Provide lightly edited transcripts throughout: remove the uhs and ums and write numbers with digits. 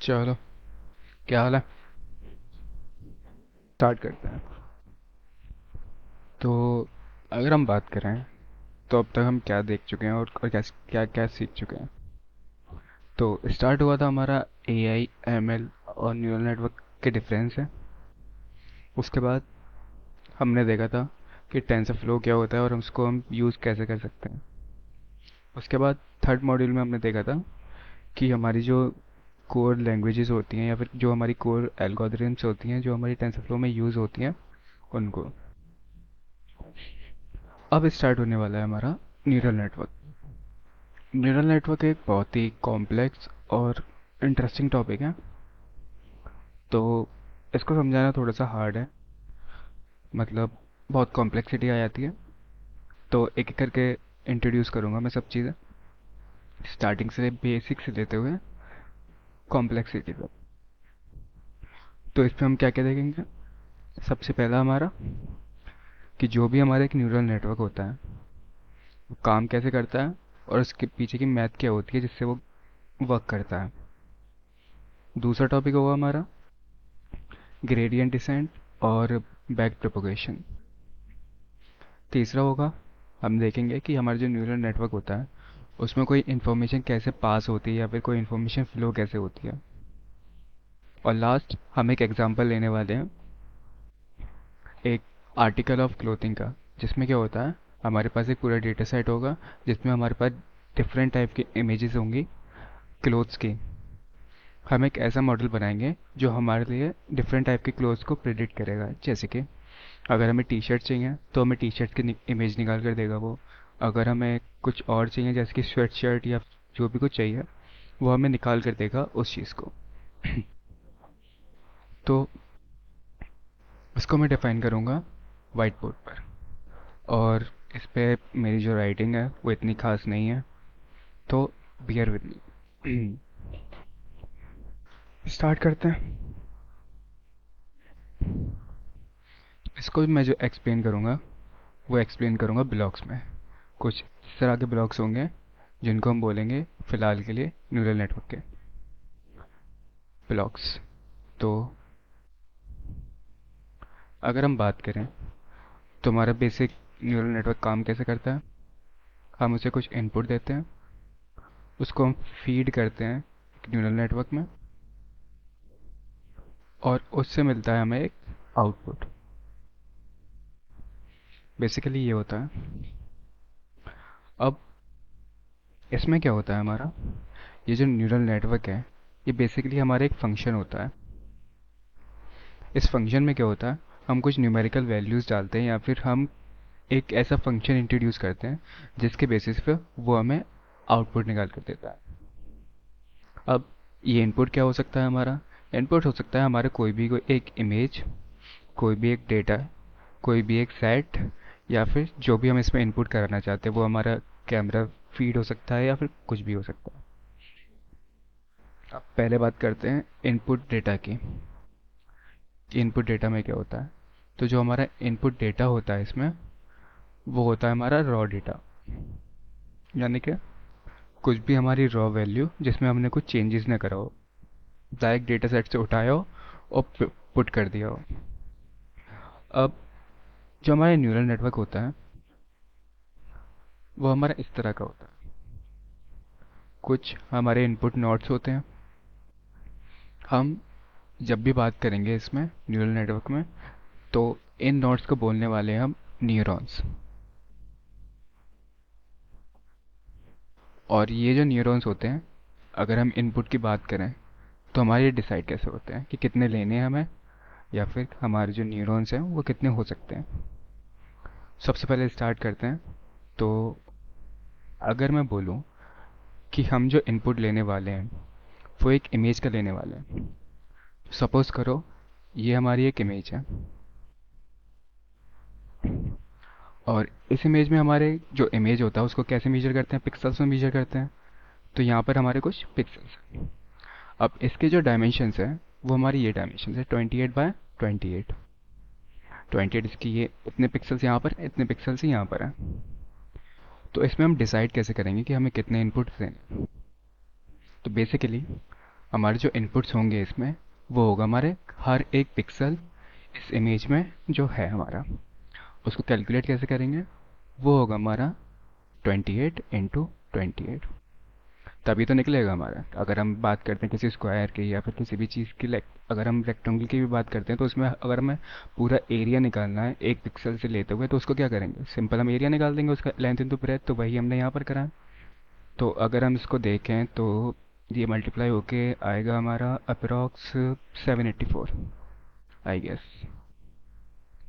चलो, क्या हाल है? स्टार्ट करते हैं। तो अगर हम बात करें तो अब तक हम क्या देख चुके हैं और क्या क्या क्या सीख चुके हैं। तो स्टार्ट हुआ था हमारा एआई, एमएल और न्यूरल नेटवर्क के डिफरेंस है। उसके बाद हमने देखा था कि टेंसर फ्लो क्या होता है और उसको हम यूज़ कैसे कर सकते हैं। उसके बाद थर्ड मॉड्यूल में हमने देखा था कि हमारी जो कोर लैंग्वेजेस होती हैं या फिर जो हमारी कोर एल्गोरिथम्स होती हैं जो हमारी टेंसर फ्लो में यूज़ होती हैं उनको। अब स्टार्ट होने वाला है हमारा न्यूरल नेटवर्क। न्यूरल नेटवर्क एक बहुत ही कॉम्प्लेक्स और इंटरेस्टिंग टॉपिक है। तो इसको समझाना थोड़ा सा हार्ड है, मतलब बहुत कॉम्प्लेक्सिटी आ जाती है। तो एक एक करके इंट्रोड्यूस करूँगा मैं सब चीज़ें, स्टार्टिंग से बेसिक से लेते हुए कॉम्प्लेक्सिटी तक। तो इस पे हम क्या क्या देखेंगे। सबसे पहला हमारा कि जो भी हमारा एक न्यूरल नेटवर्क होता है वो काम कैसे करता है और उसके पीछे की मैथ क्या होती है जिससे वो वर्क करता है। दूसरा टॉपिक होगा हमारा ग्रेडियंट डिसेंट और बैक प्रोपोगेशन। तीसरा होगा हम देखेंगे कि हमारा जो न्यूरल नेटवर्क होता है उसमें कोई इन्फॉर्मेशन कैसे पास होती है या फिर कोई इन्फॉर्मेशन फ्लो कैसे होती है। और लास्ट हम एक एग्जांपल लेने वाले हैं, एक आर्टिकल ऑफ क्लोथिंग का, जिसमें क्या होता है हमारे पास एक पूरा डेटा सेट होगा जिसमें हमारे पास डिफरेंट टाइप की इमेजेस होंगी क्लोथ्स की। हम एक ऐसा मॉडल बनाएंगे जो हमारे लिए डिफरेंट टाइप के क्लोथ्स को प्रिडिक्ट करेगा। जैसे कि अगर हमें टी शर्ट चाहिए तो हमें टी शर्ट की इमेज निकाल कर देगा वो। अगर हमें कुछ और चाहिए जैसे कि स्वेट शर्ट या जो भी कुछ चाहिए वो हमें निकाल कर देगा उस चीज़ को। तो उसको मैं डिफाइन करूँगा वाइट बोर्ड पर। और इस पे मेरी जो राइटिंग है वो इतनी खास नहीं है, तो बियर विद मी। स्टार्ट करते हैं। इसको भी मैं जो एक्सप्लेन करूँगा वो एक्सप्लेन करूँगा ब्लॉक्स में। कुछ इस तरह के ब्लॉक्स होंगे जिनको हम बोलेंगे फ़िलहाल के लिए न्यूरल नेटवर्क के ब्लॉक्स। तो अगर हम बात करें तो हमारा बेसिक न्यूरल नेटवर्क काम कैसे करता है। हम उसे कुछ इनपुट देते हैं, उसको हम फीड करते हैं एक न्यूरल नेटवर्क में, और उससे मिलता है हमें एक आउटपुट। बेसिकली ये होता है। अब इसमें क्या होता है हमारा, ये जो न्यूरल नेटवर्क है ये बेसिकली हमारा एक फंक्शन होता है। इस फंक्शन में क्या होता है, हम कुछ न्यूमेरिकल वैल्यूज़ डालते हैं या फिर हम एक ऐसा फंक्शन इंट्रोड्यूस करते हैं जिसके बेसिस पे वो हमें आउटपुट निकाल कर देता है। अब ये इनपुट क्या हो सकता है हमारा, इनपुट हो सकता है हमारे कोई एक इमेज, कोई भी एक डेटा, कोई भी एक सेट, या फिर जो भी हम इसमें इनपुट करना चाहते हैं वो हमारा कैमरा फीड हो सकता है या फिर कुछ भी हो सकता है। अब पहले बात करते हैं इनपुट डेटा की। इनपुट डेटा में क्या होता है, तो जो हमारा इनपुट डेटा होता है इसमें वो होता है हमारा रॉ डेटा। यानी कि कुछ भी हमारी रॉ वैल्यू जिसमें हमने कुछ चेंजेस ना करा हो, डायरेक्ट डेटा सेट से उठाया हो और पुट कर दिया हो। अब जो हमारा न्यूरल नेटवर्क होता है वो हमारा इस तरह का होता है। कुछ हमारे इनपुट नोड्स होते हैं। हम जब भी बात करेंगे इसमें न्यूरल नेटवर्क में तो इन नोड्स को बोलने वाले हैं हम न्यूरॉन्स। और ये जो न्यूरॉन्स होते हैं, अगर हम इनपुट की बात करें तो हमारे ये डिसाइड कैसे होते हैं कि कितने लेने हैं हमें, या फिर हमारे जो न्यूरॉन्स हैं वो कितने हो सकते हैं। सबसे पहले स्टार्ट करते हैं। तो अगर मैं बोलूँ कि हम जो इनपुट लेने वाले हैं वो एक इमेज का लेने वाले हैं। सपोज़ करो ये हमारी एक इमेज है, और इस इमेज में हमारे जो इमेज होता है उसको कैसे मेजर करते हैं, पिक्सल्स में मेजर करते हैं। तो यहाँ पर हमारे कुछ पिक्सल्स हैं। अब इसके जो डायमेंशंस हैं वो हमारी ये डायमेंशन है 28 बाय 28। 28 इसकी ये इतने पिक्सल्स यहाँ पर, इतने पिक्सल्स ही यहाँ पर हैं। तो इसमें हम डिसाइड कैसे करेंगे कि हमें कितने इनपुट देने। तो बेसिकली हमारे जो इनपुट्स होंगे इसमें, वो होगा हमारे हर एक पिक्सल इस इमेज में जो है हमारा, उसको कैलकुलेट कैसे करेंगे, वो होगा हमारा 28 × 28। तभी तो निकलेगा हमारा। अगर हम बात करते हैं किसी स्क्वायर की या फिर किसी भी चीज़ की, अगर हम रेक्टेंगल की भी बात करते हैं, तो उसमें अगर हमें पूरा एरिया निकालना है एक पिक्सल से लेते हुए, तो उसको क्या करेंगे, सिंपल हम एरिया निकाल देंगे उसका, लेंथ इंटू ब्रेथ। तो वही हमने यहाँ पर करा है। तो अगर हम इसको देखें तो ये मल्टीप्लाई होके आएगा हमारा अप्रॉक्स 784, आई गेस,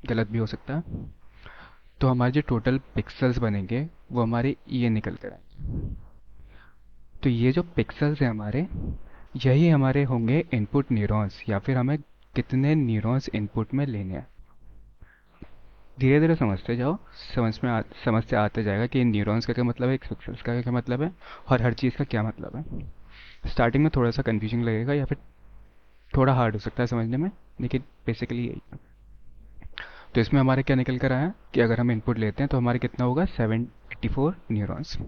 गलत भी हो सकता है। तो हमारे जो टोटल पिक्सल्स बनेंगे वो हमारे ये निकल कर आएंगे। तो ये जो पिक्सल्स हैं हमारे, यही हमारे होंगे इनपुट न्यूरॉन्स, या फिर हमें कितने न्यूरॉन्स इनपुट में लेने हैं। धीरे धीरे समझते जाओ, समझते आते जाएगा कि इन न्यूरॉन्स का क्या मतलब है, एक पिक्सल्स का क्या मतलब है, और हर चीज़ का क्या मतलब है। स्टार्टिंग में थोड़ा सा कन्फ्यूजन लगेगा या फिर थोड़ा हार्ड हो सकता है समझने में, लेकिन बेसिकली यही है। तो इसमें हमारे क्या निकल कर आया कि अगर हम इनपुट लेते हैं तो हमारे कितना होगा, 784 न्यूरॉन्स।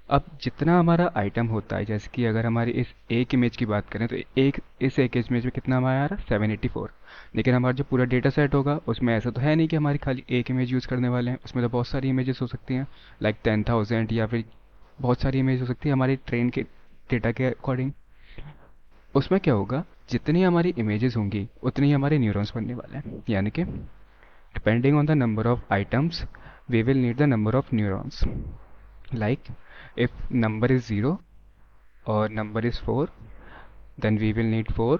अब जितना हमारा आइटम होता है, जैसे कि अगर हमारी इस एक इमेज की बात करें, तो इस एक इमेज में कितना हमारा आ रहा है, 784। लेकिन हमारा जो पूरा डेटा सेट होगा उसमें ऐसा तो है नहीं कि हमारी खाली एक इमेज यूज़ करने वाले हैं, उसमें तो बहुत सारी इमेजेस हो सकती हैं, लाइक 10,000, या फिर बहुत सारी इमेज हो सकती है हमारी ट्रेन के डेटा के अकॉर्डिंग। उसमें क्या होगा, जितनी हमारी इमेजेस होंगी उतनी ही हमारे न्यूरॉन्स बनने वाले हैं, यानी कि depending on the number of items we will need the number of neurons. Like if number is 0 or number is 4, then we will need 4.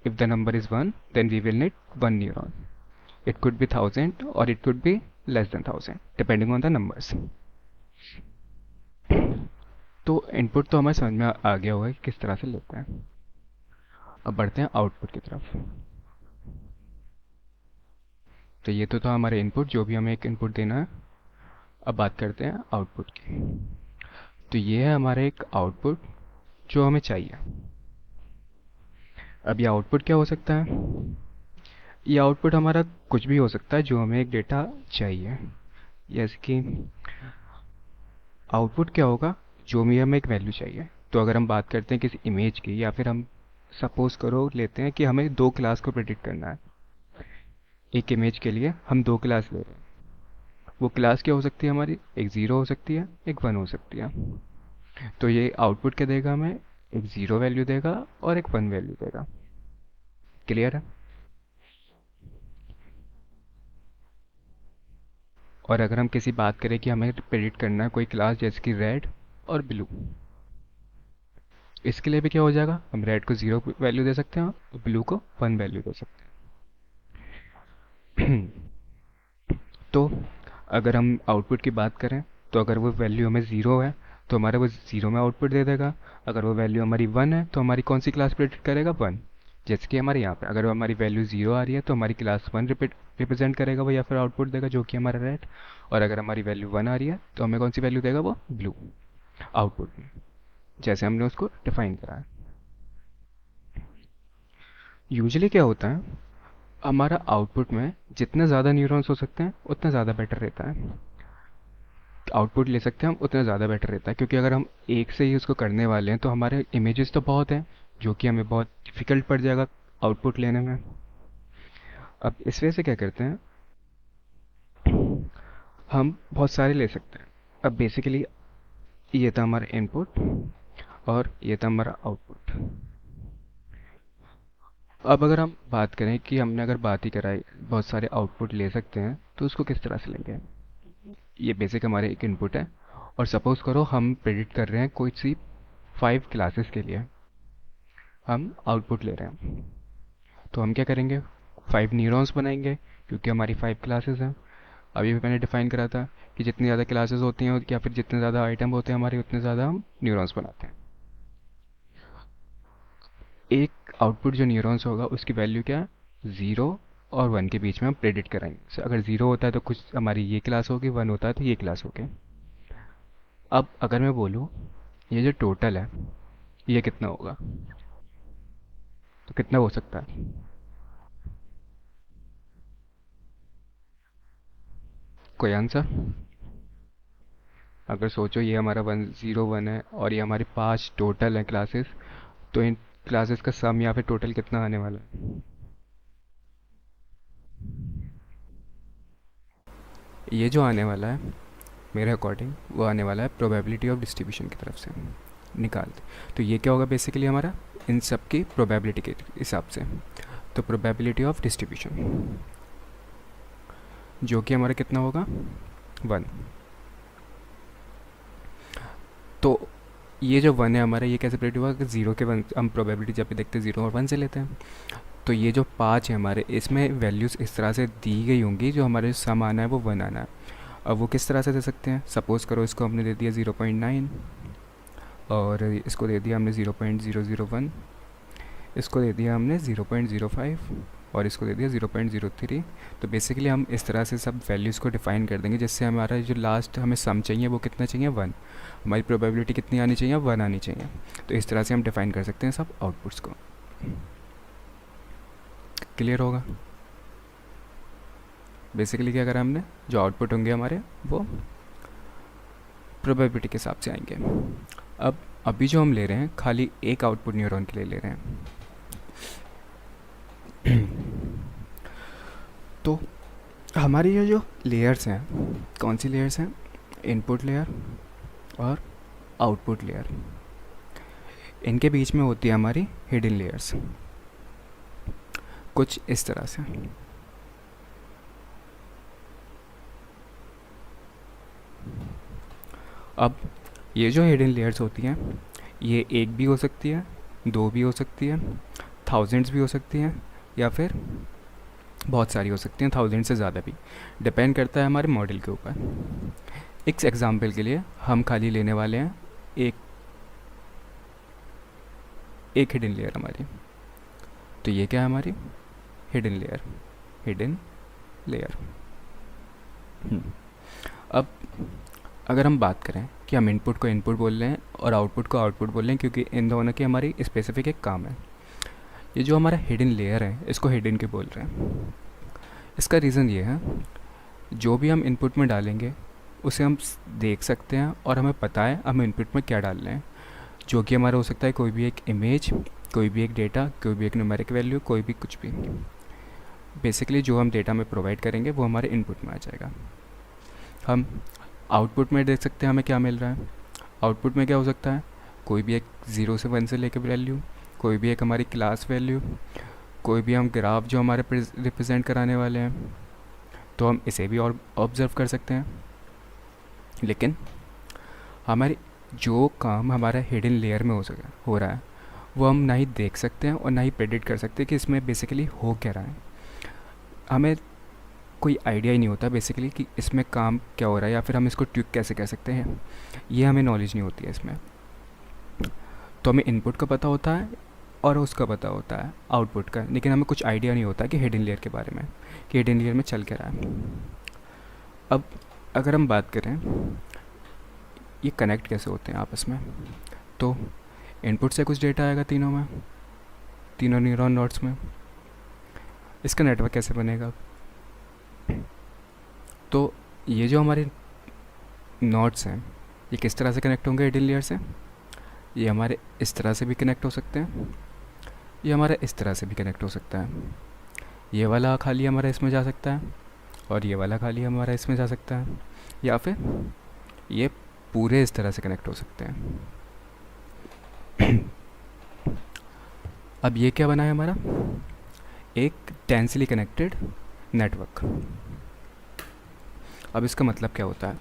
If the number is 1, then we will need 1 neuron. It could be 1000 or it could be less than 1000 depending on the numbers. तो input तो हमें समझ में आ गया होगा कि किस तरह से लेते हैं। अब बढ़ते हैं आउटपुट की तरफ। तो ये तो था हमारे इनपुट, जो भी हमें एक इनपुट देना है। अब बात करते हैं आउटपुट की। तो ये है हमारा एक आउटपुट जो हमें चाहिए। अब ये आउटपुट क्या हो सकता है, ये आउटपुट हमारा कुछ भी हो सकता है जो हमें एक डेटा चाहिए। जैसे कि आउटपुट क्या होगा, जो भी हमें एक वैल्यू चाहिए। तो अगर हम बात करते हैं किसी इमेज की, या फिर हम सपोज करो लेते हैं कि हमें दो क्लास को प्रेडिक्ट करना है। एक इमेज के लिए हम दो क्लास ले रहे हैं। वो क्लास क्या हो सकती है हमारी, एक ज़ीरो हो सकती है, एक वन हो सकती है। तो ये आउटपुट क्या देगा हमें, एक ज़ीरो वैल्यू देगा और एक वन वैल्यू देगा। क्लियर है। और अगर हम किसी बात करें कि हमें प्रेडिक्ट करना है कोई क्लास, जैसे कि रेड और ब्लू, इसके लिए भी क्या हो जाएगा, हम रेड को ज़ीरो वैल्यू दे सकते हैं और ब्लू को वन वैल्यू दे सकते हैं। तो अगर हम आउटपुट की बात करें, तो अगर वो वैल्यू हमें ज़ीरो है तो हमारा वो ज़ीरो में आउटपुट दे देगा। अगर वो वैल्यू हमारी वन है तो हमारी कौन सी क्लास प्रेडिक्ट करेगा, वन। जैसे कि हमारे यहाँ पे अगर हमारी वैल्यू ज़ीरो आ रही है तो हमारी क्लास वन रिप्रेजेंट करेगा वो, या फिर आउटपुट देगा, जो कि हमारा रेड। और अगर हमारी वैल्यू वन आ रही है तो हमें कौन सी वैल्यू देगा, वो ब्लू आउटपुट में, जैसे हमने उसको डिफाइन करा है। यूजुअली क्या होता है, हमारा आउटपुट में जितने ज़्यादा न्यूरॉन्स हो सकते हैं उतना ज़्यादा बेटर रहता है। आउटपुट ले सकते हैं हम उतना ज़्यादा बेटर रहता है, क्योंकि अगर हम एक से ही उसको करने वाले हैं तो हमारे इमेजेस तो बहुत हैं, जो कि हमें बहुत डिफ़िकल्ट पड़ जाएगा आउटपुट लेने में। अब इस वजह से क्या करते हैं, हम बहुत सारे ले सकते हैं। अब बेसिकली ये था हमारा इनपुट और ये था हमारा आउटपुट। अब अगर हम बात करें कि हमने अगर बात ही कराई बहुत सारे आउटपुट ले सकते हैं, तो उसको किस तरह से लेंगे। ये बेसिक हमारे एक इनपुट है, और सपोज़ करो हम प्रेडिक्ट कर रहे हैं कोई सी 5 क्लासेस के लिए हम आउटपुट ले रहे हैं। तो हम क्या करेंगे, 5 न्यूरॉन्स बनाएंगे, क्योंकि हमारी 5 क्लासेस हैं। अभी भी मैंने डिफाइन करा था कि जितनी ज़्यादा क्लासेस होती हैं या फिर जितने ज़्यादा आइटम होते हैं हमारे, उतने ज़्यादा हम न्यूरॉन्स बनाते हैं। एक आउटपुट जो न्यूरॉन्स होगा उसकी वैल्यू क्या है, ज़ीरो और वन के बीच में हम प्रेडिक्ट कराएंगे। अगर ज़ीरो होता है तो कुछ हमारी ये क्लास होगी, वन होता है तो ये क्लास होगी। अब अगर मैं बोलूँ ये जो टोटल है ये कितना होगा, तो कितना हो सकता है। कोई आंसर। अगर सोचो ये हमारा 101 है और ये हमारी 5 टोटल है क्लासेस, तो इन क्लासेस का सम या फिर टोटल कितना आने वाला है? ये जो आने वाला है मेरे अकॉर्डिंग वो आने वाला है प्रोबेबिलिटी ऑफ डिस्ट्रीब्यूशन की तरफ से निकाल दे। तो ये क्या होगा बेसिकली हमारा इन सब की प्रोबेबिलिटी के हिसाब से। तो प्रोबेबिलिटी ऑफ डिस्ट्रीब्यूशन जो कि हमारा कितना होगा 1। तो ये जो 1 है हमारा ये कैसे प्रेडिक्ट हुआ कि 0 के 1 हम प्रोबेबिलिटी जब भी देखते हैं 0 और 1 से लेते हैं। तो ये जो 5 है हमारे इसमें वैल्यूज़ इस तरह से दी गई होंगी जो हमारे सम आना है वो 1 आना है। अब वो किस तरह से दे सकते हैं? सपोज़ करो इसको हमने दे दिया 0.9 और इसको दे दिया हमने 0.001, इसको दे दिया हमने 0.05 और इसको दे दिया 0.03। तो बेसिकली हम इस तरह से सब वैल्यूज़ को डिफ़ाइन कर देंगे जिससे हमारा जो लास्ट हमें सम चाहिए वो कितना चाहिए 1। हमारी प्रोबेबिलिटी कितनी आनी चाहिए 1 आनी चाहिए। तो इस तरह से हम डिफ़ाइन कर सकते हैं सब आउटपुट्स को। क्लियर होगा? बेसिकली क्या करा हमने, जो आउटपुट होंगे हमारे वो प्रोबेबिलिटी के हिसाब से आएंगे। अब अभी जो हम ले रहे हैं खाली एक आउटपुट न्यूरॉन के लिए ले रहे हैं। तो हमारी ये जो लेयर्स हैं कौन सी लेयर्स हैं? इनपुट लेयर और आउटपुट लेयर। इनके बीच में होती है हमारी हिडन लेयर्स कुछ इस तरह से। अब ये जो हिडन लेयर्स होती हैं ये एक भी हो सकती है, दो भी हो सकती है, थाउजेंड्स भी हो सकती हैं या फिर बहुत सारी हो सकती हैं, 1000 से ज़्यादा भी। डिपेंड करता है हमारे मॉडल के ऊपर। एक एग्जांपल के लिए हम खाली लेने वाले हैं एक हिडन लेयर हमारी। तो ये क्या है हमारी हिडन लेयर, हिडन लेयर। अब अगर हम बात करें कि हम इनपुट को इनपुट बोल रहे हैं और आउटपुट को आउटपुट बोल रहे हैं क्योंकि इन दोनों की हमारी स्पेसिफिक एक काम है। ये जो हमारा हिडन लेयर है इसको हिडन के बोल रहे हैं। इसका रीज़न ये है जो भी हम इनपुट में डालेंगे उसे हम देख सकते हैं और हमें पता है हम इनपुट में क्या डाल रहे हैं, जो कि हमारा हो सकता है कोई भी एक इमेज, कोई भी एक डेटा, कोई भी एक न्यूमेरिक वैल्यू, कोई भी कुछ भी। बेसिकली जो हम डेटा में प्रोवाइड करेंगे वो हमारे इनपुट में आ जाएगा। हम आउटपुट में देख सकते हैं हमें क्या मिल रहा है। आउटपुट में क्या हो सकता है, कोई भी एक 0 से 1 से लेकर वैल्यू, कोई भी एक हमारी क्लास वैल्यू, कोई भी हम ग्राफ जो हमारे रिप्रेजेंट कराने वाले हैं, तो हम इसे भी और ऑब्ज़र्व कर सकते हैं। लेकिन हमारी जो काम हमारा हिडन लेयर में हो रहा है वो हम ना ही देख सकते हैं और ना ही प्रेडिक्ट कर सकते कि इसमें बेसिकली हो क्या रहा है। हमें कोई आइडिया ही नहीं होता बेसिकली कि इसमें काम क्या हो रहा है या फिर हम इसको ट्यूक कैसे कर सकते हैं, ये हमें नॉलेज नहीं होती है इसमें। तो हमें इनपुट का पता होता है और उसका पता होता है आउटपुट का, लेकिन हमें कुछ आइडिया नहीं होता कि हिडन लेयर के बारे में, कि हिडन लेयर में चल क्या रहा है। अब अगर हम बात करें ये कनेक्ट कैसे होते हैं आपस में, तो इनपुट से कुछ डेटा आएगा तीनों न्यूरॉन नोड्स में। इसका नेटवर्क कैसे बनेगा? तो ये जो हमारे नोड्स हैं ये किस तरह से कनेक्ट होंगे हिडन लेयर से? ये हमारे इस तरह से भी कनेक्ट हो सकते हैं, ये हमारा इस तरह से भी कनेक्ट हो सकता है। ये वाला खाली हमारा इसमें जा सकता है और ये वाला खाली हमारा इसमें जा सकता है, या फिर ये पूरे इस तरह से कनेक्ट हो सकते हैं। अब ये क्या बना है हमारा, एक डेंसली कनेक्टेड नेटवर्क। अब इसका मतलब क्या होता है?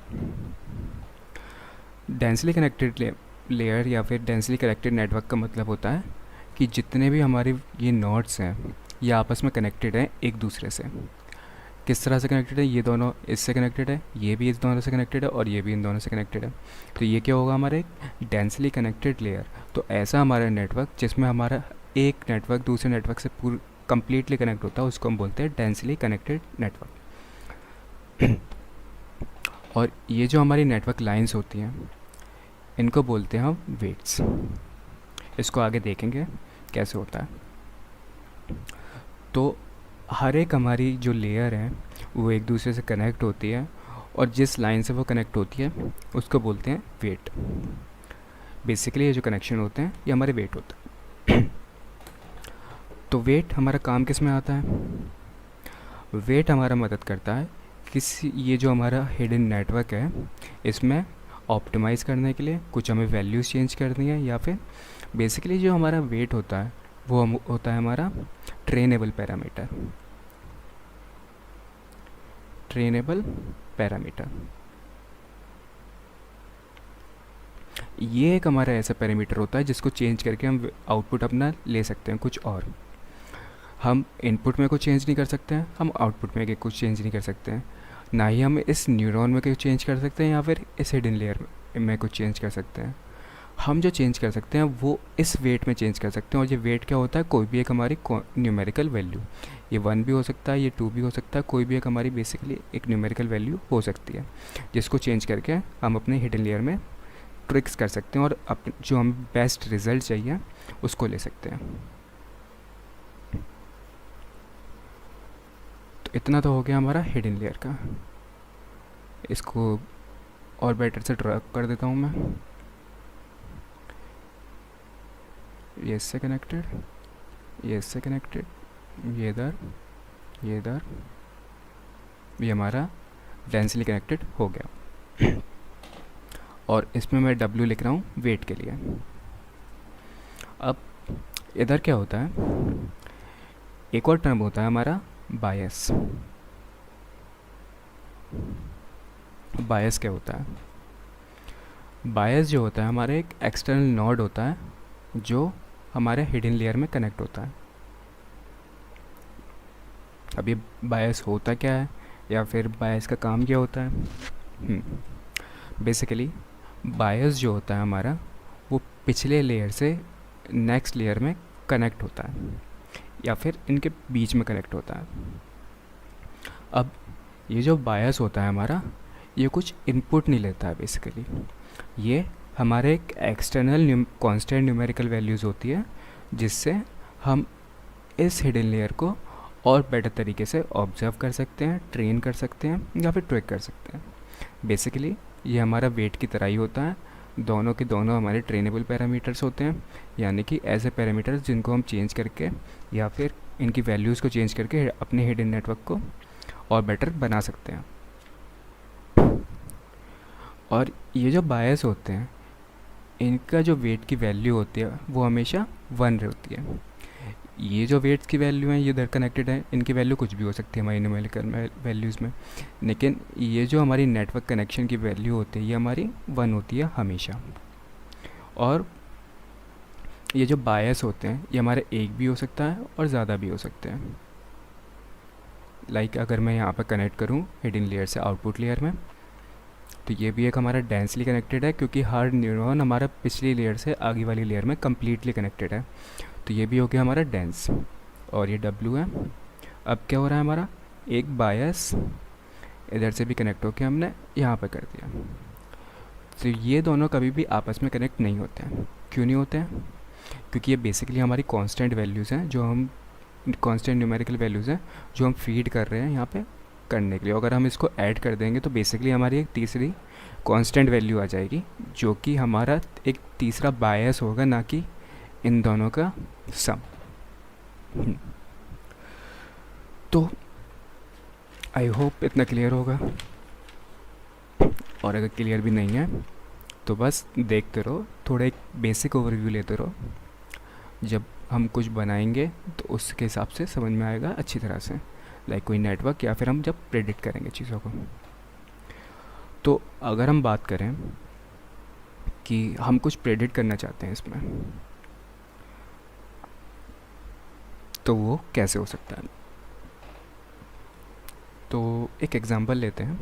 डेंसली कनेक्टेड लेयर या फिर डेंसली कनेक्टेड नेटवर्क का मतलब होता है कि जितने भी हमारे ये नोड्स हैं ये आपस में कनेक्टेड हैं एक दूसरे से। किस तरह से कनेक्टेड है? ये दोनों इससे कनेक्टेड है, ये भी इस दोनों से कनेक्टेड है और ये भी इन दोनों से कनेक्टेड है। तो ये क्या होगा हमारा एक डेंसली कनेक्टेड लेयर। तो ऐसा हमारा नेटवर्क जिसमें हमारा एक नेटवर्क दूसरे नेटवर्क से पूरा कम्प्लीटली कनेक्ट होता है उसको हम बोलते हैं डेंसली कनेक्टेड नेटवर्क। और ये जो हमारी नेटवर्क लाइंस होती हैं इनको बोलते हैं हम वेट्स। इसको आगे देखेंगे कैसे होता है। तो हर एक हमारी जो लेयर है वो एक दूसरे से कनेक्ट होती है और जिस लाइन से वो कनेक्ट होती है उसको बोलते हैं वेट। बेसिकली ये जो कनेक्शन होते हैं ये हमारे वेट होते हैं। तो वेट हमारा काम किस में आता है? वेट हमारा मदद करता है किसी ये जो हमारा हिडन नेटवर्क है इसमें ऑप्टिमाइज़ करने के लिए, कुछ हमें वैल्यूज़ चेंज करनी है, या फिर बेसिकली जो हमारा वेट होता है वो होता है हमारा ट्रेनेबल पैरामीटर। ट्रेनेबल पैरामीटर ये एक हमारा ऐसा पैरामीटर होता है जिसको चेंज करके हम आउटपुट अपना ले सकते हैं कुछ और। हम इनपुट में कुछ चेंज नहीं कर सकते हैं, हम आउटपुट में कुछ चेंज नहीं कर सकते हैं, ना ही हम इस न्यूरॉन में कुछ चेंज कर सकते हैं या फिर इस हिडन लेयर में कुछ चेंज कर सकते हैं। हम जो चेंज कर सकते हैं वो इस वेट में चेंज कर सकते हैं। और ये वेट क्या होता है? कोई भी एक हमारी न्यूमेरिकल वैल्यू, ये 1 भी हो सकता है, ये 2 भी हो सकता है, कोई भी एक हमारी बेसिकली एक न्यूमेरिकल वैल्यू हो सकती है जिसको चेंज करके हम अपने हिडन लेयर में ट्रिक्स कर सकते हैं और जो हम बेस्ट रिजल्ट चाहिए उसको ले सकते हैं। तो इतना तो हो गया हमारा हिडन लेयर का। इसको और बेटर से ड्रा कर देता हूँ मैं। ये इससे कनेक्टेड, ये इससे कनेक्टेड, ये इधर, ये इधर, ये हमारा डेंसली कनेक्टेड हो गया। और इसमें मैं W लिख रहा हूँ वेट के लिए। अब इधर क्या होता है? एक और टर्म होता है हमारा बायस। बायस क्या होता है? बायस जो होता है हमारे एक एक्सटर्नल नोड होता है जो हमारे हिडन लेयर में कनेक्ट होता है। अब ये बायस होता क्या है या फिर बायस का काम क्या होता है? बेसिकली बायस जो होता है हमारा वो पिछले लेयर से नेक्स्ट लेयर में कनेक्ट होता है या फिर इनके बीच में कनेक्ट होता है। अब ये जो बायस होता है हमारा ये कुछ इनपुट नहीं लेता है बेसिकली, ये हमारे एक एक्सटर्नल कांस्टेंट न्यूमेरिकल वैल्यूज़ होती है जिससे हम इस हिडन लेयर को और बेटर तरीके से ऑब्जर्व कर सकते हैं, ट्रेन कर सकते हैं या फिर ट्रैक कर सकते हैं। बेसिकली ये हमारा वेट की तरह ही होता है, दोनों के दोनों हमारे ट्रेनेबल पैरामीटर्स होते हैं, यानी कि ऐसे पैरामीटर्स जिनको हम चेंज करके या फिर इनकी वैल्यूज़ को चेंज करके अपने हिडन नेटवर्क को और बेटर बना सकते हैं। और ये जो बायस होते हैं इनका जो वेट की वैल्यू होती है वो हमेशा 1 होती है। ये जो वेट्स की वैल्यू है ये इधर कनेक्टेड है, इनकी वैल्यू कुछ भी हो सकती है हमारी न्यूमेरिकल वैल्यूज़ में, लेकिन ये जो हमारी नेटवर्क कनेक्शन की वैल्यू होती है ये हमारी 1 होती है हमेशा। और ये जो बायस होते हैं ये हमारे एक भी हो सकता है और ज़्यादा भी हो सकते हैं। लाइक अगर मैं यहाँ पर कनेक्ट करूँ हिडन लेयर से आउटपुट लेयर में, तो ये भी एक हमारा डेंसली कनेक्टेड है क्योंकि हर न्यूरॉन हमारा पिछली लेयर से आगे वाली लेयर में कम्प्लीटली कनेक्टेड है। तो ये भी हो गया हमारा डेंस और ये W है। अब क्या हो रहा है हमारा? एक बायस इधर से भी कनेक्ट होकर हमने यहाँ पर कर दिया। तो ये दोनों कभी भी आपस में कनेक्ट नहीं होते हैं। क्यों नहीं होते हैं? क्योंकि ये बेसिकली हमारी कांस्टेंट वैल्यूज़ हैं जो हम कांस्टेंट न्यूमेरिकल वैल्यूज़ हैं जो हम फीड कर रहे हैं यहाँ पे करने के लिए। अगर हम इसको ऐड कर देंगे तो बेसिकली हमारी एक तीसरी कांस्टेंट वैल्यू आ जाएगी जो कि हमारा एक तीसरा बायस होगा, ना कि इन दोनों का सम। तो आई होप इतना क्लियर होगा, और अगर क्लियर भी नहीं है तो बस देखते रहो, थोड़ा एक बेसिक ओवरव्यू लेते रहो। जब हम कुछ बनाएंगे तो उसके हिसाब से समझ में आएगा अच्छी तरह से, लाइक कोई नेटवर्क या फिर हम जब प्रेडिक्ट करेंगे चीज़ों को। तो अगर हम बात करें कि हम कुछ प्रेडिक्ट करना चाहते हैं इसमें, तो वो कैसे हो सकता है? तो एक एग्ज़ाम्पल लेते हैं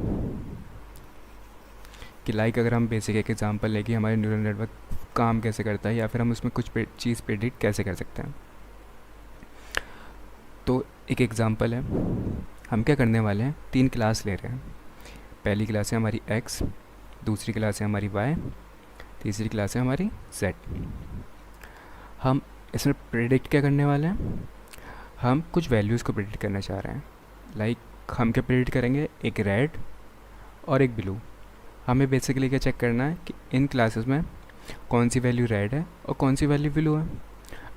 कि लाइक अगर हम बेसिक एक एग्ज़ाम्पल लेके हमारे न्यूरल नेटवर्क काम कैसे करता है या फिर हम उसमें कुछ चीज़ प्रेडिक्ट कैसे कर सकते हैं। तो एक एग्ज़ाम्पल है, हम क्या करने वाले हैं, 3 क्लास ले रहे हैं। पहली क्लास है हमारी x, दूसरी क्लास है हमारी y, तीसरी क्लास है हमारी z। हम इसमें प्रेडिक्ट क्या करने वाले हैं? हम कुछ वैल्यूज़ को प्रेडिक्ट करना चाह रहे हैं। लाइक हम क्या प्रेडिक्ट करेंगे? एक रेड और एक ब्लू। हमें बेसिकली क्या चेक करना है कि इन क्लासेस में कौन सी वैल्यू रेड है और कौन सी वैल्यू ब्लू है।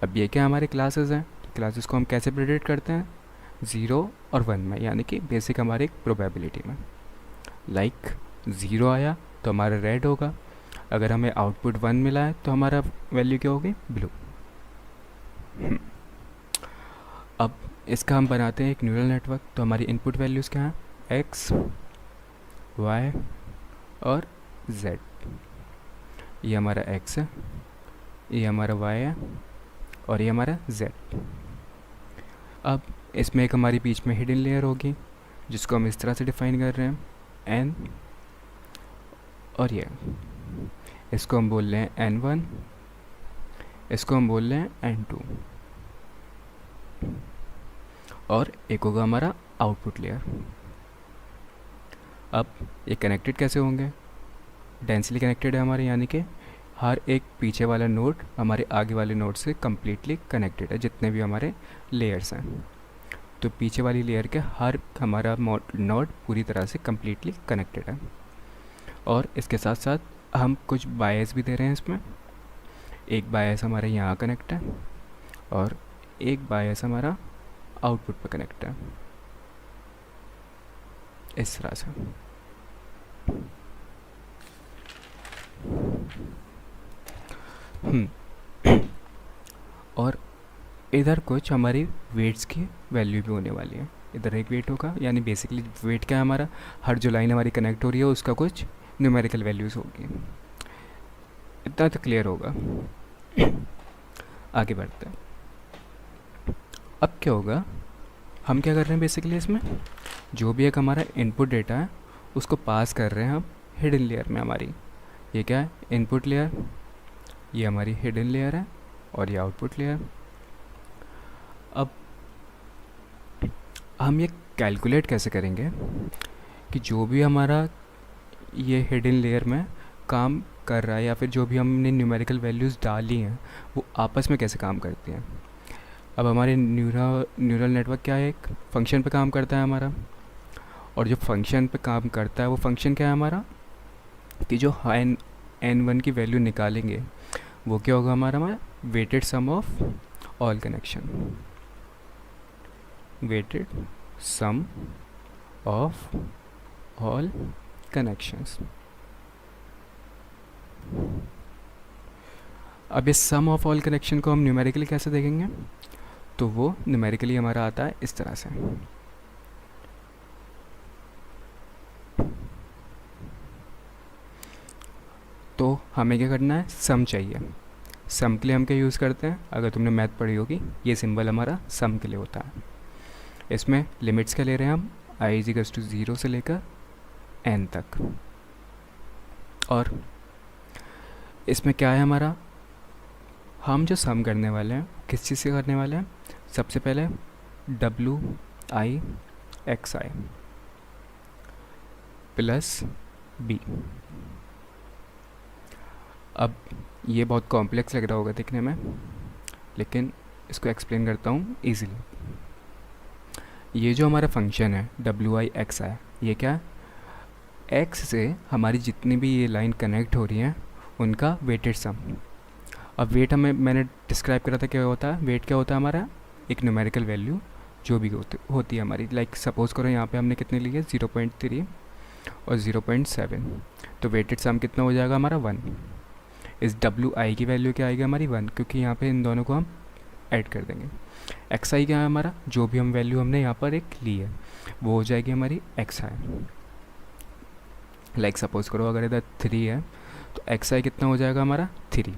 अब ये क्या हमारे क्लासेस हैं, क्लासेस को हम कैसे प्रेडिक्ट करते हैं, 0 और 1 में, यानी कि बेसिक हमारी प्रोबेबिलिटी में। लाइक 0 आया तो हमारा रेड होगा, अगर हमें आउटपुट 1 मिला है तो हमारा वैल्यू क्या होगी, ब्लू। अब इसका हम बनाते हैं एक न्यूरल नेटवर्क। तो हमारी इनपुट वैल्यूज़ क्या हैं, एक्स, वाई और जेड। ये हमारा एक्स है, ये हमारा वाई है और ये हमारा जेड। अब इसमें एक हमारी बीच में हिडन लेयर होगी जिसको हम इस तरह से डिफाइन कर रहे हैं, एन, और ये इसको हम बोल रहे हैं N1, इसको हम बोल रहे हैं N2, और एक होगा हमारा आउटपुट लेयर। अब ये कनेक्टेड कैसे होंगे, डेंसली कनेक्टेड है हमारे, यानी कि हर एक पीछे वाला नोड हमारे आगे वाले नोड से कम्प्लीटली कनेक्टेड है, जितने भी हमारे लेयर्स हैं। तो पीछे वाली लेयर के हर हमारा नोड पूरी तरह से कम्प्लीटली कनेक्टेड है। और इसके साथ साथ हम कुछ बायस भी दे रहे हैं इसमें। एक बायस हमारा यहाँ कनेक्ट है और एक बायस हमारा आउटपुट पे कनेक्ट है, इस तरह से। और इधर कुछ हमारी वेट्स की वैल्यू भी होने वाली है। इधर एक वेट होगा, यानी बेसिकली वेट क्या है हमारा, हर जो लाइन हमारी कनेक्ट हो रही है उसका कुछ न्यूमेरिकल वैल्यूज़ होगी। इतना तो क्लियर होगा। आगे बढ़ते हैं। अब क्या होगा, हम क्या कर रहे हैं बेसिकली, इसमें जो भी एक हमारा इनपुट डेटा है उसको पास कर रहे हैं हम हिडन लेयर में हमारी। ये क्या है, इनपुट लेयर, ये हमारी हिडन लेयर है और ये आउटपुट लेयर। अब हम ये कैलकुलेट कैसे करेंगे कि जो भी हमारा ये हिडन लेयर में काम कर रहा है या फिर जो भी हमने न्यूमेरिकल वैल्यूज़ डाली हैं वो आपस में कैसे काम करती हैं। अब हमारे न्यूरल नेटवर्क क्या है, एक फंक्शन पे काम करता है हमारा, और जो फंक्शन पे काम करता है वो फंक्शन क्या है हमारा, कि जो n1 की वैल्यू निकालेंगे वो क्या होगा हमारा weighted sum of all connection, weighted sum of all connections. अब इस सम ऑफ ऑल कनेक्शन को हम न्यूमेरिकली कैसे देखेंगे, तो वो न्यूमेरिकली हमारा आता है इस तरह से। तो हमें क्या करना है, सम चाहिए। सम के लिए हम क्या यूज़ करते हैं, अगर तुमने मैथ पढ़ी होगी, ये सिंबल हमारा सम के लिए होता है। इसमें लिमिट्स क्या ले रहे हैं हम, i=0 से लेकर n तक। और इसमें क्या है हमारा, हम जो सम करने वाले हैं किस चीज़ से करने वाले हैं, सबसे पहले WI(xi) प्लस b। अब ये बहुत कॉम्प्लेक्स लग रहा होगा दिखने में, लेकिन इसको एक्सप्लेन करता हूँ इजीली। ये जो हमारा फंक्शन है WI(xi), ये क्या है, x से हमारी जितनी भी ये लाइन कनेक्ट हो रही हैं उनका वेटेड सम। अब वेट मैंने डिस्क्राइब करा था क्या होता है, वेट क्या होता है हमारा, एक न्यूमेरिकल वैल्यू जो भी होती है हमारी। लाइक सपोज़ करो यहाँ पे हमने कितने लिए, 0.3 और 0.7, तो वेटेड सम कितना हो जाएगा हमारा 1। इस WI की वैल्यू क्या आएगी हमारी 1, क्योंकि यहाँ पे इन दोनों को हम ऐड कर देंगे। XI क्या है हमारा, जो भी हम वैल्यू हमने यहाँ पर एक ली है वो हो जाएगी हमारी XI। लाइक सपोज़ करो अगर इधर 3 है तो XI कितना हो जाएगा हमारा 3।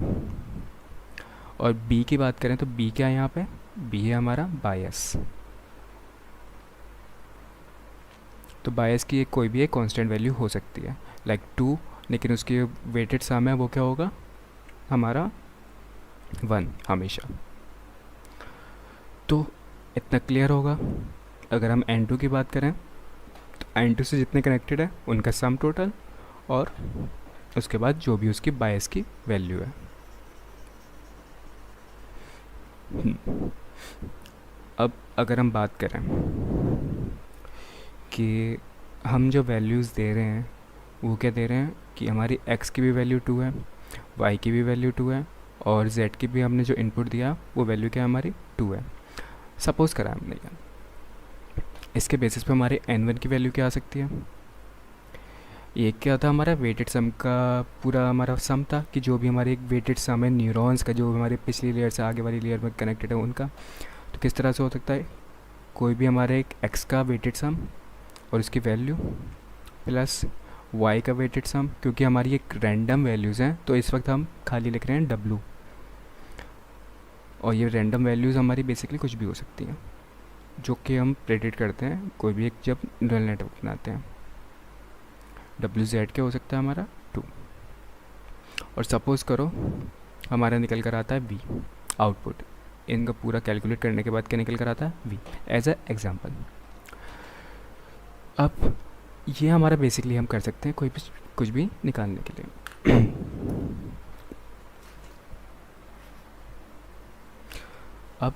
और B की बात करें तो B क्या है यहाँ पे, B है हमारा बायस। तो बायस की कोई भी एक कांस्टेंट वैल्यू हो सकती है, लाइक 2, लेकिन उसकी वेटेड सम है वो क्या होगा हमारा 1 हमेशा। तो इतना क्लियर होगा। अगर हम N2 की बात करें तो N2 से जितने कनेक्टेड है उनका सम टोटल, और उसके बाद जो भी उसकी बायस की वैल्यू है। अब अगर हम बात करें कि हम जो वैल्यूज़ दे रहे हैं वो क्या दे रहे हैं, कि हमारी x की भी वैल्यू 2 है, y की भी वैल्यू 2 है, और z की भी हमने जो इनपुट दिया वो वैल्यू क्या है हमारी 2 है। सपोज़ करा हमने ये। इसके बेसिस पे हमारे n1 की वैल्यू क्या आ सकती है? ये क्या था हमारा वेटेड सम का पूरा हमारा सम था कि जो भी हमारे एक वेटेड सम है न्यूरॉन्स का जो हमारे पिछली लेयर से आगे वाली लेयर में कनेक्टेड है उनका। तो किस तरह से हो सकता है? कोई भी हमारे एक x का वेटेड सम और उसकी वैल्यू प्लस y का वेटेड सम, क्योंकि हमारी एक रैंडम वैल्यूज़ हैं तो इस वक्त हम खाली लिख रहे हैं w, और ये रैंडम वैल्यूज़ हमारी बेसिकली कुछ भी हो सकती हैं जो कि हम प्रेडिक्ट करते हैं कोई भी एक जब न्यूरल नेटवर्क बनाते हैं। WZ क्या हो सकता है हमारा 2। और सपोज़ करो हमारा निकल कर आता है V आउटपुट। इनका पूरा कैलकुलेट करने के बाद क्या निकल कर आता है V एज अ एग्जाम्पल। अब ये हमारा बेसिकली हम कर सकते हैं कोई भी कुछ भी निकालने के लिए। अब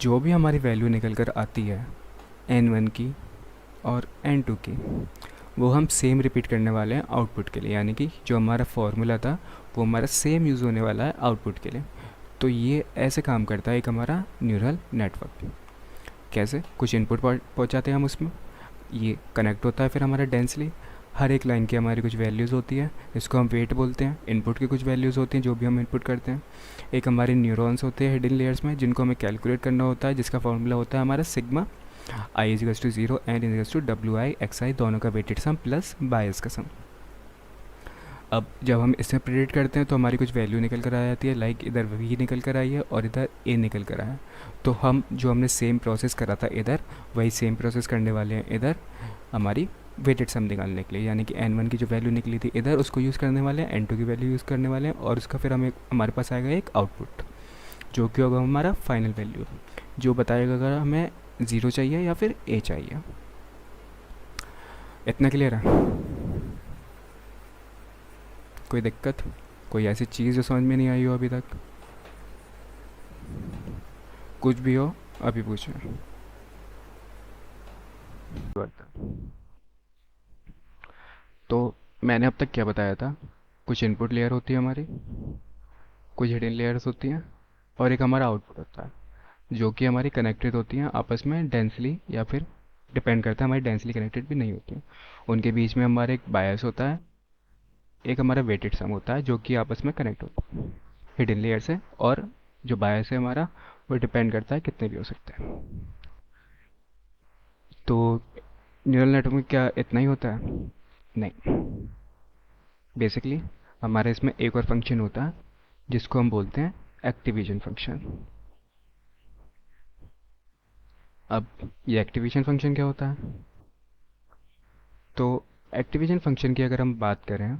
जो भी हमारी वैल्यू निकल कर आती है n1 की और n2 की, वो हम सेम रिपीट करने वाले हैं आउटपुट के लिए, यानी कि जो हमारा फॉर्मूला था वो हमारा सेम यूज़ होने वाला है आउटपुट के लिए। तो ये ऐसे काम करता है एक हमारा न्यूरल नेटवर्क। कैसे? कुछ इनपुट पहुँचाते हैं हम उसमें, ये कनेक्ट होता है फिर हमारा डेंसली। हर एक लाइन की हमारी कुछ वैल्यूज़ होती है, इसको हम वेट बोलते हैं। इनपुट की कुछ वैल्यूज़ होती हैं जो भी हम इनपुट करते हैं। एक हमारे न्यूरॉन्स होते हैं हिडन लेयर्स में जिनको हमें कैलकुलेट करना होता है, जिसका फॉर्मूला होता है हमारा sigma I is to zero and is to W I X I, दोनों का वेटेड सम प्लस बायस का सम। अब जब हम इसमें प्रेडिक्ट करते हैं तो हमारी कुछ वैल्यू निकल कर आ जाती है, लाइक इधर वी निकल कर आई है और इधर ए निकल कर आया है। तो हम जो हमने सेम प्रोसेस करा था इधर, वही सेम प्रोसेस करने वाले हैं इधर हमारी वेटेड सम निकालने के लिए, यानी कि n1 की जो वैल्यू निकली थी इधर उसको यूज़ करने वाले हैं, n2 की वैल्यू यूज़ करने वाले हैं, और उसका फिर हमारे पास आएगा एक आउटपुट जो कि होगा हमारा फाइनल वैल्यू, जो बताएगा अगर हमें 0 चाहिए या फिर a चाहिए। इतना क्लियर है? कोई दिक्कत, कोई ऐसी चीज़ जो समझ में नहीं आई हो अभी तक? कुछ भी हो अभी पूछें। तो मैंने अब तक क्या बताया था? कुछ इनपुट लेयर होती है हमारी, कुछ हिडन लेयर्स होती हैं, और एक हमारा आउटपुट होता है जो कि हमारी कनेक्टेड होती हैं आपस में डेंसली, या फिर डिपेंड करता है हमारी डेंसली कनेक्टेड भी नहीं होती हैं। उनके बीच में हमारा एक बायस होता है, एक हमारा वेटेड सम होता है जो कि आपस में कनेक्ट होता है हिडन लेयर से, और जो बायस है हमारा वो डिपेंड करता है कितने भी हो सकते हैं। तो न्यूरल नेटवर्क में क्या इतना ही होता है? नहीं, बेसिकली हमारे इसमें एक और फंक्शन होता है जिसको हम बोलते हैं एक्टिवेशन फंक्शन। अब ये एक्टिवेशन फंक्शन क्या होता है? तो एक्टिवेशन फंक्शन की अगर हम बात करें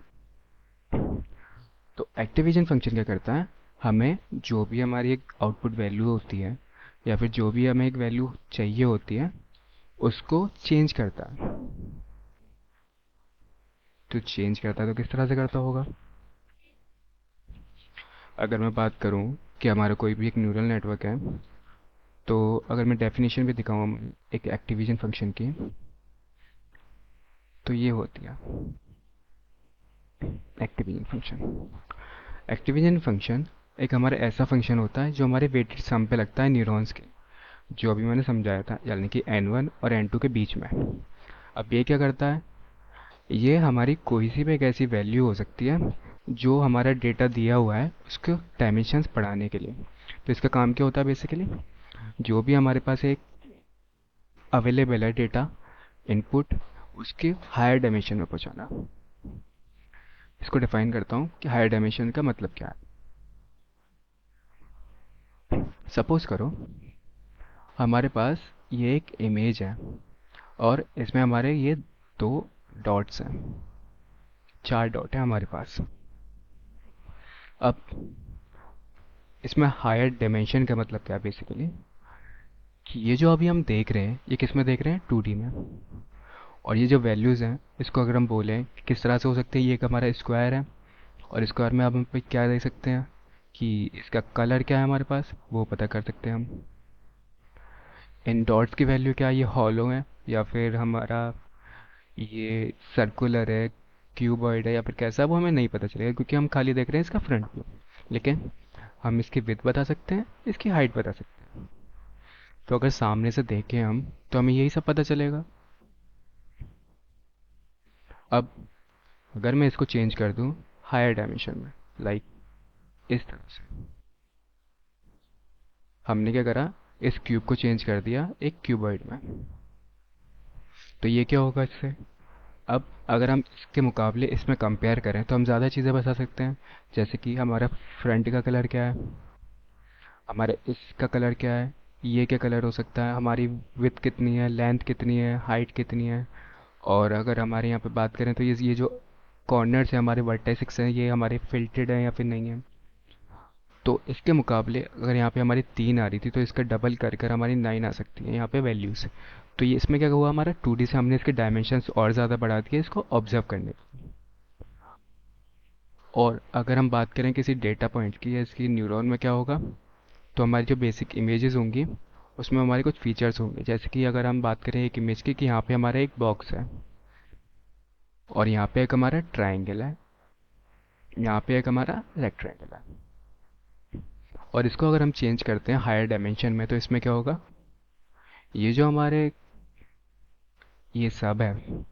तो एक्टिवेशन फंक्शन क्या करता है, हमें जो भी हमारी एक आउटपुट वैल्यू होती है या फिर जो भी हमें एक वैल्यू चाहिए होती है उसको चेंज करता है। तो चेंज करता है तो किस तरह से करता होगा? अगर मैं बात करूं कि हमारा कोई भी एक न्यूरल नेटवर्क है, तो अगर मैं डेफिनेशन भी दिखाऊँ एक एक्टिवेशन फंक्शन की, तो ये होती है एक्टिवेशन फंक्शन। एक्टिवेशन फंक्शन एक हमारा ऐसा फंक्शन होता है जो हमारे वेटेड सम पे लगता है न्यूरॉन्स के, जो अभी मैंने समझाया था, यानी कि n1 और n2 के बीच में। अब ये क्या करता है, ये हमारी कोई सी भी एक ऐसी वैल्यू हो सकती है जो हमारा डेटा दिया हुआ है उसको डायमेंशंस बढ़ाने के लिए। तो इसका काम क्या होता है बेसिकली, जो भी हमारे पास एक अवेलेबल है डेटा इनपुट, उसके हायर डायमेंशन में पहुंचाना। इसको डिफाइन करता हूँ कि हायर डायमेंशन का मतलब क्या है। सपोज करो हमारे पास ये एक इमेज है और इसमें हमारे ये दो डॉट्स हैं, चार डॉट है हमारे पास। अब इसमें हायर डायमेंशन का मतलब क्या है बेसिकली, कि ये जो अभी हम देख रहे हैं ये किस में देख रहे हैं, 2D में। और ये जो वैल्यूज़ हैं इसको अगर हम बोलें कि किस तरह से हो सकते हैं, ये एक हमारा स्क्वायर है और स्क्वायर में अब हम पे क्या देख सकते हैं कि इसका कलर क्या है हमारे पास वो पता कर सकते हैं हम। इन डॉट्स की वैल्यू क्या है, ये हॉलो है या फिर हमारा ये सर्कुलर है, क्यूबॉइड है या फिर कैसा, वो हमें नहीं पता चलेगा क्योंकि हम खाली देख रहे हैं इसका फ्रंट व्यू। लेकिन हम इसकी विड्थ बता सकते हैं, इसकी हाइट बता सकते हैं। तो अगर सामने से देखें हम तो हमें यही सब पता चलेगा। अब अगर मैं इसको चेंज कर दूं हायर डायमेंशन में, लाइक इस तरह से, हमने क्या करा, इस क्यूब को चेंज कर दिया एक क्यूबॉइड में। तो ये क्या होगा इससे, अब अगर हम इसके मुकाबले इसमें कंपेयर करें तो हम ज़्यादा चीज़ें बता सकते हैं। जैसे कि हमारा फ्रंट का कलर क्या है, हमारे इसका कलर क्या है, ये क्या कलर हो सकता है, हमारी विड्थ कितनी है, लेंथ कितनी है, हाइट कितनी है। और अगर हमारे यहाँ पे बात करें तो ये जो कॉर्नर्स हैं हमारे वर्टेसिक्स हैं, ये हमारे फिल्टेड हैं या फिर नहीं है। तो इसके मुकाबले अगर यहाँ पे हमारी 3 आ रही थी तो इसका डबल कर कर हमारी 9 आ सकती है यहाँ पे वैल्यूज़। तो ये इसमें क्या हुआ, हमारा 2D से हमने इसके डायमेंशंस और ज़्यादा बढ़ा दिए इसको ऑब्जर्व करने। और अगर हम बात करें किसी डेटा पॉइंट की या इसकी न्यूरॉन में क्या होगा, तो हमारी जो बेसिक इमेजेस होंगी उसमें हमारे कुछ फीचर्स होंगे। जैसे कि अगर हम बात करें एक इमेज की कि यहाँ पे हमारा एक बॉक्स है और यहाँ पे एक हमारा ट्राइंगल है, यहाँ पे एक हमारा रेक्टेंगल है। और इसको अगर हम चेंज करते हैं हायर डायमेंशन में तो इसमें क्या होगा, ये जो हमारे ये सब है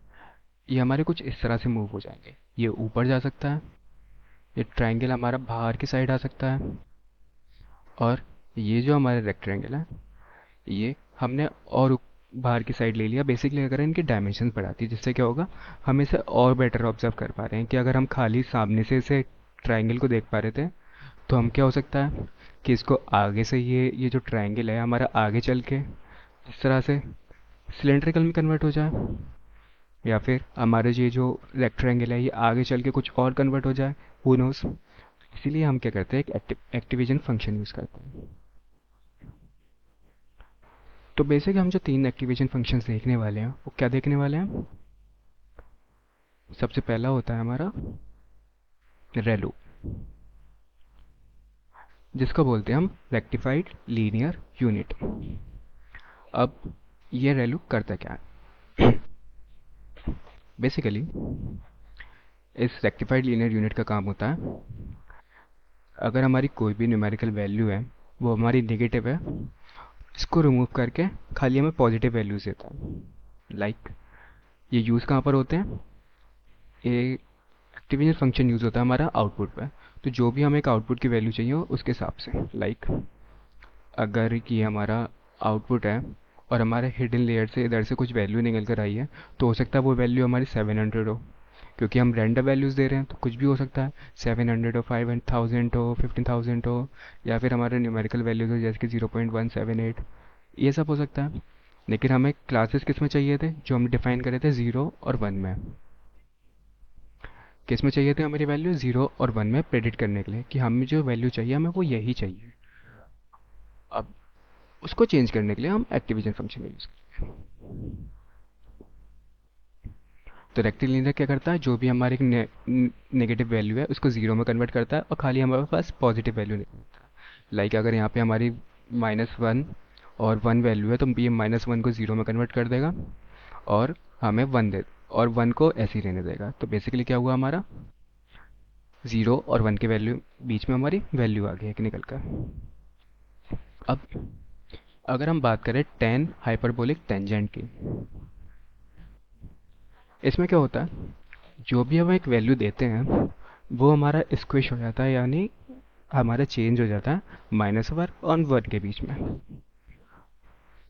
ये हमारे कुछ इस तरह से मूव हो जाएंगे। ये ऊपर जा सकता है, ये ट्राइंगल हमारा बाहर की साइड आ सकता है, और ये जो हमारे रेक्टेंगल है ये हमने और बाहर की साइड ले लिया। बेसिकली अगर इनके डायमेंशन बढ़ाती है जिससे क्या होगा, हम इसे और बेटर ऑब्जर्व कर पा रहे हैं। कि अगर हम खाली सामने से इसे ट्राइंगल को देख पा रहे थे तो हम क्या हो सकता है कि इसको आगे से ये जो ट्राइंगल है हमारा आगे चल के इस तरह से सिलेंड्रिकल में कन्वर्ट हो जाए, या फिर हमारे ये जो रेक्टेंगल है ये आगे चल के कुछ और कन्वर्ट हो जाए, हु नोस। इसीलिए हम क्या करते हैं, एक एक्टिविजन फंक्शन यूज़ करते हैं। तो बेसिक हम जो 3 एक्टिवेशन फंक्शंस देखने वाले हैं वो क्या देखने वाले हैं, सबसे पहला होता है हमारा रेलो, जिसको बोलते हैं हम रेक्टिफाइड लीनियर यूनिट। अब ये रेलो करता क्या है, बेसिकली इस रेक्टिफाइड लीनियर यूनिट का काम होता है, अगर हमारी कोई भी न्यूमेरिकल वैल्यू है वो हमारी नेगेटिव है, इसको रिमूव करके खाली हमें पॉजिटिव वैल्यूज देता है। लाइक ये यूज़ कहाँ पर होते हैं, ये एक्टिवेशन फंक्शन यूज़ होता है हमारा आउटपुट पे। तो जो भी हमें एक आउटपुट की वैल्यू चाहिए हो उसके हिसाब से, लाइक अगर ये हमारा आउटपुट है और हमारे हिडन लेयर से इधर से कुछ वैल्यू निकल कर आई है तो हो सकता है वो वैल्यू हमारी 700 हो, क्योंकि हम रैंडम वैल्यूज़ दे रहे हैं तो कुछ भी हो सकता है। 700 हो, 5000 हो, 15000 हो, या फिर हमारे न्यूमेरिकल वैल्यूज़ हो जैसे कि 0.178, ये सब हो सकता है। लेकिन हमें क्लासेस किस में चाहिए थे, जो हमने डिफाइन करे थे 0 और 1 में। किस में चाहिए थे हमारी वैल्यू, 0 और 1 में प्रेडिक्ट करने के लिए कि हमें जो वैल्यू चाहिए हमें वो यही चाहिए। अब उसको चेंज करने के लिए हम एक्टिवेशन फंक्शन यूज़ करते हैं। तो रेक्टिलिनियर क्या करता है, जो भी हमारी नेगेटिव वैल्यू है उसको ज़ीरो में कन्वर्ट करता है और खाली हमारे पास पॉजिटिव वैल्यू निकलता है। लाइक अगर यहाँ पे हमारी -1 और 1 वैल्यू है तो ये -1 को ज़ीरो में कन्वर्ट कर देगा और हमें 1 दे, और 1 को ऐसे ही रहने देगा। तो बेसिकली क्या हुआ, हमारा 0 और 1 के वैल्यू बीच में हमारी वैल्यू आ गई एक निकल कर। अब अगर हम बात करें टेन हाइपरबोलिक टेंजेंट की, इसमें क्या होता है, जो भी हम एक वैल्यू देते हैं वो हमारा स्क्विश हो जाता है, यानी हमारा चेंज हो जाता है -1 और 1 के बीच में।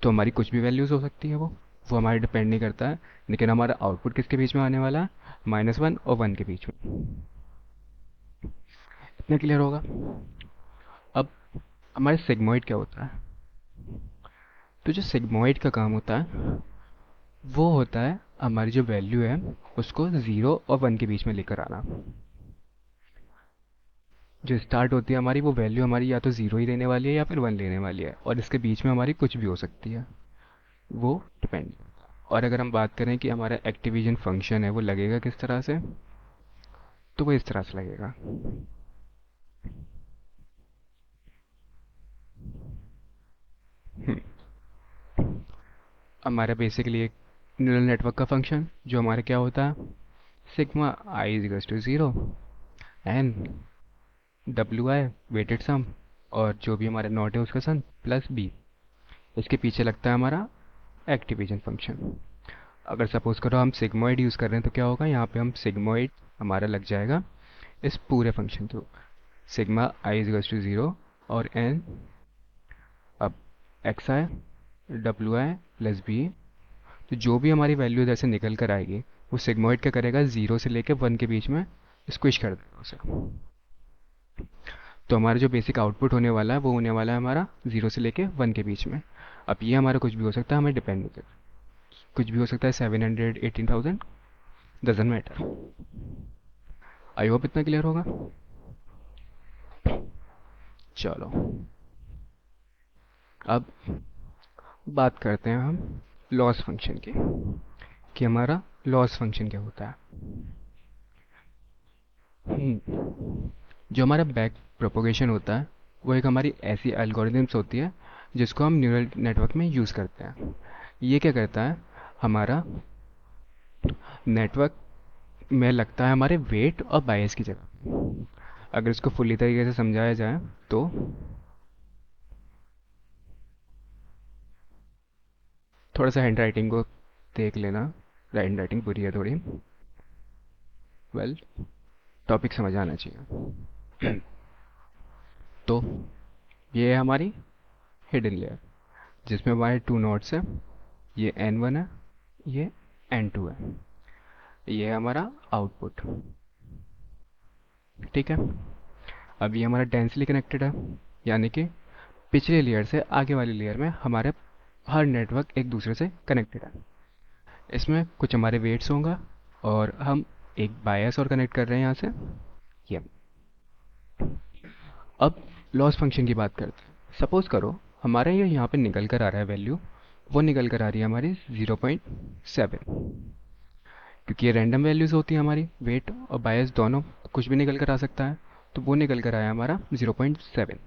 तो हमारी कुछ भी वैल्यूज़ हो सकती है, वो हमारे डिपेंड नहीं करता है। लेकिन हमारा आउटपुट किसके बीच में आने वाला है, -1 और 1 के बीच में। इतना क्लियर होगा। अब हमारे सिग्मोइड क्या होता है, तो जो सिग्मोइड का काम होता है वो होता है हमारी जो वैल्यू है उसको 0 और 1 के बीच में लेकर आना। जो स्टार्ट होती है हमारी वो वैल्यू हमारी या तो 0 ही लेने वाली है या फिर 1 लेने वाली है, और इसके बीच में हमारी कुछ भी हो सकती है, वो डिपेंड। और अगर हम बात करें कि हमारा एक्टिविजन फंक्शन है वो लगेगा किस तरह से, तो वो इस तरह से लगेगा। हम्म, हमारा बेसिकली एक न्यूरल नेटवर्क का फंक्शन जो हमारा क्या होता है, sigma I is equals to 0 N W I weighted sum, और जो भी हमारा नॉट है उसका सन प्लस बी। इसके पीछे लगता है हमारा एक्टिवेशन फंक्शन। अगर सपोज करो हम सिग्मोइड यूज़ कर रहे हैं तो क्या होगा, यहाँ पे हम सिग्मोइड हमारा लग जाएगा इस पूरे function through, sigma I is to zero और एन, अब एक्स आई डब्ल्यू आई प्लस बी, तो जो भी हमारी वैल्यू इधर से निकल कर आएगी वो सिग्मोइड क्या करेगा, ज़ीरो से लेकर वन के बीच में स्क्विश कर देगा उसे। तो हमारा जो बेसिक आउटपुट होने वाला है वो होने वाला है हमारा ज़ीरो से लेके वन के बीच में। अब ये हमारा कुछ भी हो सकता है, हमें डिपेंड नहीं करता, कुछ भी हो सकता है, 700 18,000 डजेंट मैटर। आई होप इतना क्लियर होगा। चलो अब बात करते हैं हम लॉस फंक्शन की, कि हमारा लॉस फंक्शन क्या होता है। जो हमारा बैक प्रोपोगेशन होता है वो एक हमारी ऐसी एल्गोरिदम्स होती है जिसको हम न्यूरल नेटवर्क में यूज़ करते हैं। ये क्या करता है, हमारा नेटवर्क में लगता है हमारे वेट और बायस की जगह। अगर इसको फुली तरीके से समझाया जाए तो थोड़ा सा हैंड राइटिंग को देख लेना, हैंड राइटिंग बुरी है थोड़ी, वेल टॉपिक समझ आना चाहिए। तो ये है हमारी हिडन लेयर जिसमें हमारे टू नोड्स है, ये N1 है, ये N2 है, ये है हमारा आउटपुट। ठीक है, अब ये हमारा डेंसली कनेक्टेड है, यानी कि पिछले लेयर से आगे वाली लेयर में हमारे हर नेटवर्क एक दूसरे से कनेक्टेड है। इसमें कुछ हमारे वेट्स होंगे और हम एक बायस और कनेक्ट कर रहे हैं यहाँ से, ये। अब लॉस फंक्शन की बात करते हैं। सपोज करो हमारा ये यहाँ पे निकल कर आ रहा है वैल्यू, वो निकल कर आ रही है हमारी 0.7, क्योंकि ये रैंडम वैल्यूज़ होती हैं हमारी, वेट और बायस दोनों, कुछ भी निकल कर आ सकता है। तो वो निकल कर आया हमारा 0.7।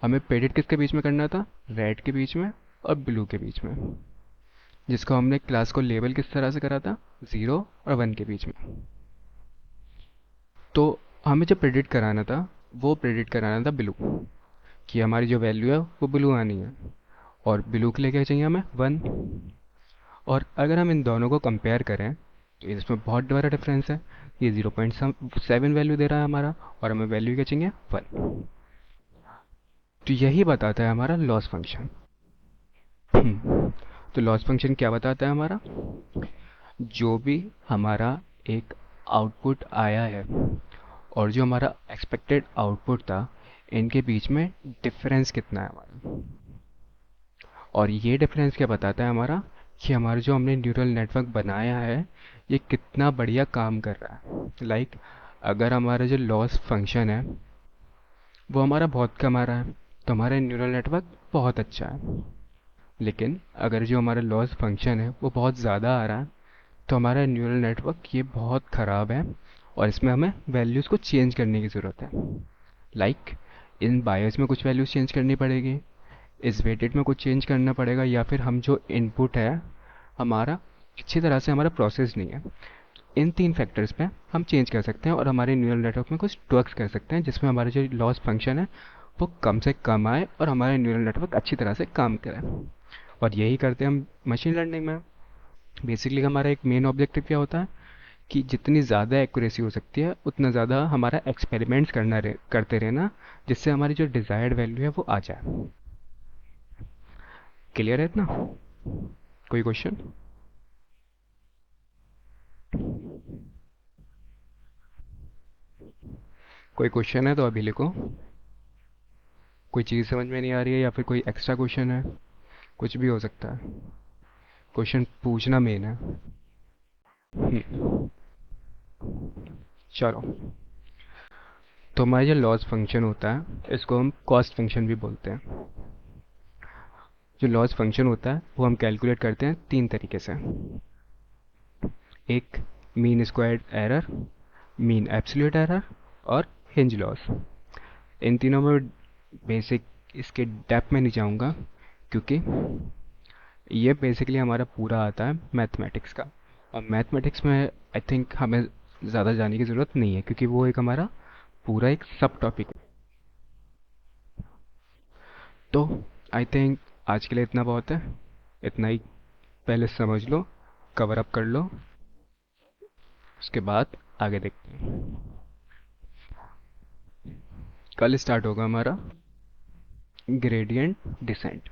हमें प्रेडिक्ट किसके बीच में करना था, रेड के बीच में और ब्लू के बीच में, जिसको हमने क्लास को लेबल किस तरह से करा था, 0 और 1 के बीच में। तो हमें जो प्रेडिक्ट कराना था वो प्रेडिक्ट कराना था ब्लू, कि हमारी जो वैल्यू है वो ब्लू आनी है, और ब्लू के लिए क्या चाहिए हमें, 1। और अगर हम इन दोनों को कंपेयर करें तो इसमें बहुत बड़ा डिफरेंस है, ये 0.7 वैल्यू दे रहा है हमारा और हमें वैल्यू क्या चाहिए, 1। तो यही बताता है हमारा लॉस फंक्शन। तो लॉस फंक्शन क्या बताता है हमारा, जो भी हमारा एक आउटपुट आया है और जो हमारा एक्सपेक्टेड आउटपुट था, इनके बीच में डिफरेंस कितना है हमारा। और ये डिफरेंस क्या बताता है हमारा, कि हमारा जो हमने न्यूरल नेटवर्क बनाया है ये कितना बढ़िया काम कर रहा है। लाइक अगर हमारा जो लॉस फंक्शन है वो हमारा बहुत कम आ रहा है तो हमारा न्यूरल नेटवर्क बहुत अच्छा है, लेकिन अगर जो हमारा लॉस फंक्शन है वो बहुत ज़्यादा आ रहा है तो हमारा न्यूरल नेटवर्क ये बहुत ख़राब है और इसमें हमें वैल्यूज़ को चेंज करने की ज़रूरत है। लाइक इन बायस में कुछ वैल्यूज़ चेंज करनी पड़ेगी, इस वेटेड में कुछ चेंज करना पड़ेगा, या फिर हम जो इनपुट है हमारा अच्छी तरह से हमारा प्रोसेस नहीं है। इन तीन फैक्टर्स पे हम चेंज कर सकते हैं और हमारे न्यूरल नेटवर्क में कुछ ट्वर्क्स कर सकते हैं जिसमें हमारा जो लॉस फंक्शन है वो कम से कम आए और हमारा न्यूरल नेटवर्क अच्छी तरह से काम करे। और यही करते हैं हम मशीन लर्निंग में। बेसिकली हमारा एक मेन ऑब्जेक्टिव क्या होता है, कि जितनी ज़्यादा एक्यूरेसी हो सकती है उतना ज़्यादा हमारा एक्सपेरिमेंट्स करते रहना, जिससे हमारी जो डिज़ायर्ड वैल्यू है वो आ जाए। क्लियर है इतना, कोई क्वेश्चन? कोई क्वेश्चन है तो अभी लिखो। कोई चीज़ समझ में नहीं आ रही है या फिर कोई एक्स्ट्रा क्वेश्चन है, कुछ भी हो सकता है, क्वेश्चन पूछना मेन है। हम्म, चलो। तो हमारा जो लॉस फंक्शन होता है इसको हम कॉस्ट फंक्शन भी बोलते हैं। जो लॉस फंक्शन होता है वो हम कैलकुलेट करते हैं तीन तरीके से। एक mean squared error, mean absolute error और हिंज लॉस। इन तीनों में बेसिक इसके डेप्थ में नहीं जाऊंगा, क्योंकि ये बेसिकली हमारा पूरा आता है मैथमेटिक्स का, और मैथमेटिक्स में आई थिंक हमें ज़्यादा जाने की ज़रूरत नहीं है क्योंकि वो एक हमारा पूरा एक सब टॉपिक है। तो आई थिंक आज के लिए इतना बहुत है, इतना ही पहले समझ लो, कवर अप कर लो, उसके बाद आगे देखते हैं। कल स्टार्ट होगा हमारा ग्रेडियंट डिसेंट।